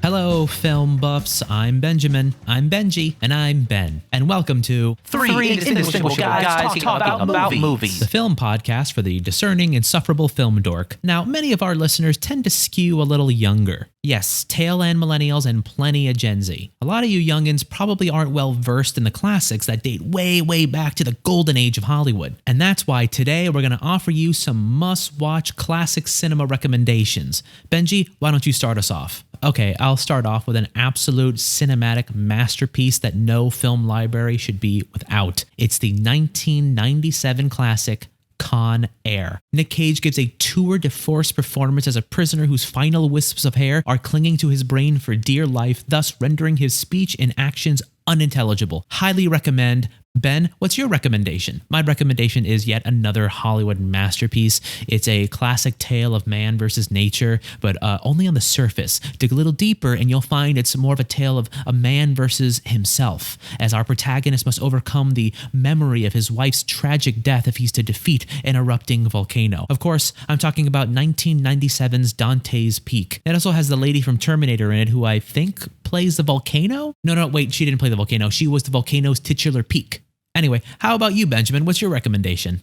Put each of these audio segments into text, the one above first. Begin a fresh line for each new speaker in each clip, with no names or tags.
Hello, film buffs. I'm Benjamin. I'm Benji. And I'm Ben. And welcome to
Three Indistinguishable Guys Talking About Movies.
The film podcast for the discerning, insufferable film dork. Now, many of our listeners tend to skew a little younger. Yes, tail end millennials and plenty of Gen Z. A lot of you youngins probably aren't well versed in the classics that date way, way back to the golden age of Hollywood. And that's why today we're going to offer you some must-watch classic cinema recommendations. Benji, why don't you start us off? Okay, I'll start off with an absolute cinematic masterpiece that no film library should be without. It's the 1997 classic Con Air. Nick Cage gives a tour de force performance as a prisoner whose final wisps of hair are clinging to his brain for dear life, thus rendering his speech and actions unintelligible. Highly recommend. Ben, what's your recommendation? My recommendation is yet another Hollywood masterpiece. It's a classic tale of man versus nature, but only on the surface. Dig a little deeper and you'll find it's more of a tale of a man versus himself, as our protagonist must overcome the memory of his wife's tragic death if he's to defeat an erupting volcano. Of course, I'm talking about 1997's Dante's Peak. It also has the lady from Terminator in it who I think plays the volcano? No, wait, she didn't play the volcano. She was the volcano's titular peak. Anyway, how about you, Benjamin? What's your recommendation?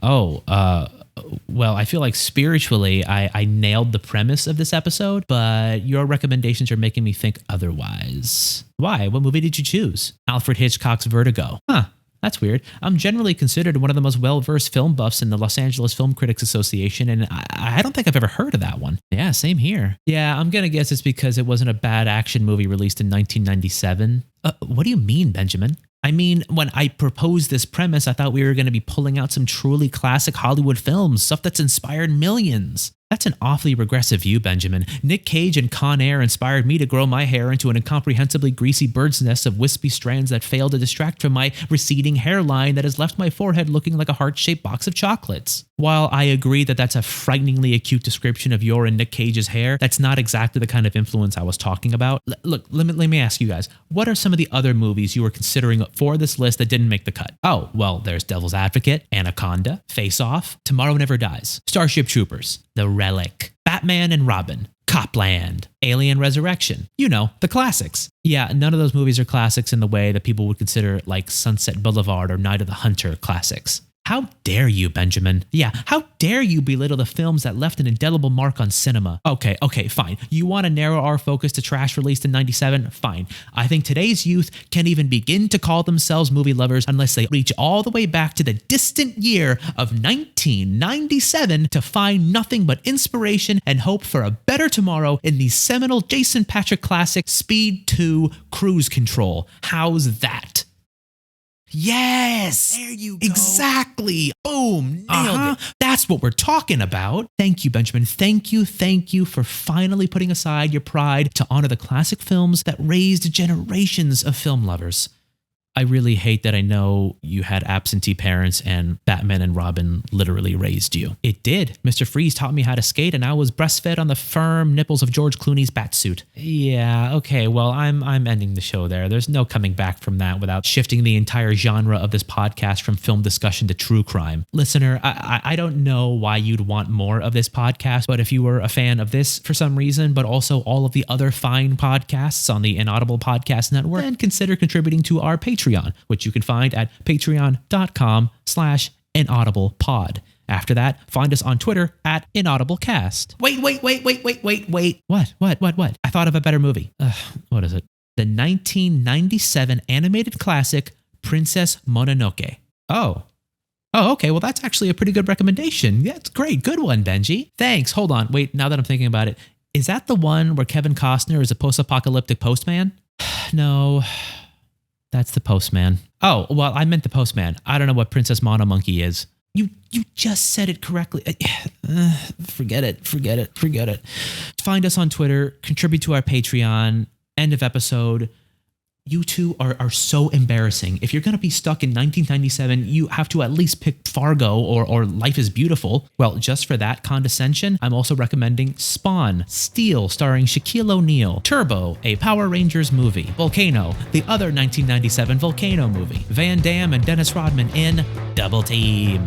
Well, I feel like spiritually I nailed the premise of this episode, but your recommendations are making me think otherwise. Why? What movie did you choose? Alfred Hitchcock's Vertigo. Huh. That's weird. I'm generally considered one of the most well-versed film buffs in the Los Angeles Film Critics Association, and I don't think I've ever heard of that one. Yeah, same here. Yeah, I'm gonna guess it's because it wasn't a bad action movie released in 1997. What do you mean, Benjamin? I mean, when I proposed this premise, I thought we were going to be pulling out some truly classic Hollywood films, stuff that's inspired millions. That's an awfully regressive view, Benjamin. Nick Cage and Con Air inspired me to grow my hair into an incomprehensibly greasy bird's nest of wispy strands that fail to distract from my receding hairline that has left my forehead looking like a heart-shaped box of chocolates. While I agree that that's a frighteningly acute description of your and Nick Cage's hair, that's not exactly the kind of influence I was talking about. Look, let me ask you guys, what are some of the other movies you were considering for this list that didn't make the cut? Oh, well, there's Devil's Advocate, Anaconda, Face Off, Tomorrow Never Dies, Starship Troopers, The Relic, Batman and Robin, Copland, Alien Resurrection. You know, the classics. Yeah, none of those movies are classics in the way that people would consider like Sunset Boulevard or Night of the Hunter classics. How dare you, Benjamin? Yeah, how dare you belittle the films that left an indelible mark on cinema? Okay, fine. You want to narrow our focus to trash released in 97? Fine. I think today's youth can't even begin to call themselves movie lovers unless they reach all the way back to the distant year of 1997 to find nothing but inspiration and hope for a better tomorrow in the seminal Jason Patric classic Speed 2 Cruise Control. How's that? Yes! There you go. Exactly. Boom. Nailed it. That's what we're talking about. Thank you, Benjamin. Thank you for finally putting aside your pride to honor the classic films that raised generations of film lovers. I really hate that I know you had absentee parents and Batman and Robin literally raised you. It did. Mr. Freeze taught me how to skate and I was breastfed on the firm nipples of George Clooney's batsuit. Yeah, okay, well, I'm ending the show there. There's no coming back from that without shifting the entire genre of this podcast from film discussion to true crime. Listener, I don't know why you'd want more of this podcast, but if you were a fan of this for some reason, but also all of the other fine podcasts on the Inaudible Podcast Network, then consider contributing to our Patreon, which you can find at patreon.com/inaudiblepod. After that, find us on Twitter at inaudiblecast. Wait. What? I thought of a better movie. What is it? The 1997 animated classic Princess Mononoke. Oh, okay. Well, that's actually a pretty good recommendation. Yeah, it's great. Good one, Benji. Thanks. Hold on. Wait, now that I'm thinking about it, is that the one where Kevin Costner is a post-apocalyptic postman? No. That's the Postman. Oh, well, I meant the Postman. I don't know what Princess Monomonkey is. You just said it correctly. Forget it. Find us on Twitter, contribute to our Patreon, end of episode. You two are so embarrassing. If you're going to be stuck in 1997, you have to at least pick Fargo or Life is Beautiful. Well, just for that condescension, I'm also recommending Spawn, Steel starring Shaquille O'Neal, Turbo, a Power Rangers movie, Volcano, the other 1997 Volcano movie, Van Damme and Dennis Rodman in Double Team.